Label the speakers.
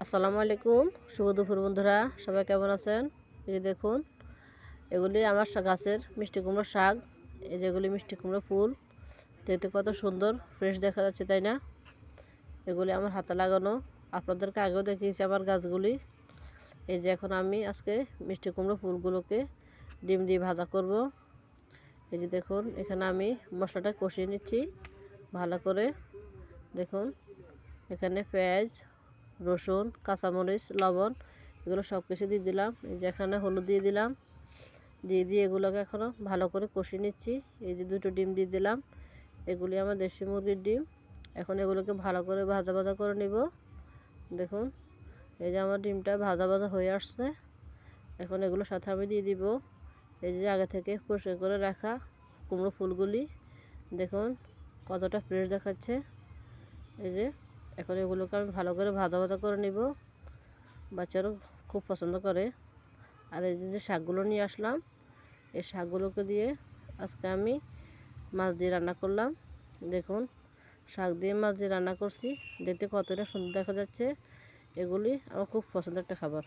Speaker 1: আসসালামু আলাইকুম, শুভ দুপুর বন্ধুরা। সবাই কেমন আছেন? এই যে দেখুন, এগুলি আমার গাছের মিষ্টি কুমড়ো শাক। এই যেগুলি মিষ্টি কুমড়ো ফুল, দেখতে কত সুন্দর ফ্রেশ দেখা যাচ্ছে, তাই না? এগুলি আমার হাতে লাগানো। আপনাদেরকে আগেও দেখিয়েছি আমার গাছগুলি। এই যে এখন আমি আজকে মিষ্টি কুমড়ো ফুলগুলোকে ডিম দিয়ে ভাজা করব। এই যে দেখুন, এখানে আমি মশলাটা কষিয়ে নিচ্ছি ভালো করে। দেখুন, এখানে পেঁয়াজ, রসুন, কাঁচামরিচ, লবণ এগুলো সব কিছু দিয়ে দিলাম। এই যে এখানে হলুদ দিয়ে দিলাম, দিয়ে এগুলোকে এখনও ভালো করে কষিয়ে নিচ্ছি। এই যে দুটো ডিম দিয়ে দিলাম, এগুলি আমার দেশি মুরগির ডিম। এখন এগুলোকে ভালো করে ভাজা ভাজা করে নিব। দেখুন, এই যে আমার ডিমটা ভাজা ভাজা হয়ে আসছে। এখন এগুলোর সাথে আমি দিয়ে দিব এই যে আগে থেকে পরিষ্কার করে রাখা কুমড়ো ফুলগুলি। দেখুন কতটা ফ্রেশ দেখাচ্ছে। এই যে এখন এগুলোকে আমি ভালো করে ভাজা ভাজা করে নিব। বাচ্চারাও খুব পছন্দ করে। আর এই যে শাকগুলো নিয়ে আসলাম, এই শাকগুলোকে দিয়ে আজকে আমি মাছ দিয়ে রান্না করলাম। দেখুন, শাক দিয়ে মাছ দিয়ে রান্না করছি, দেখতে কতটা সুন্দর দেখা যাচ্ছে। এগুলি আমার খুব পছন্দের একটা খাবার।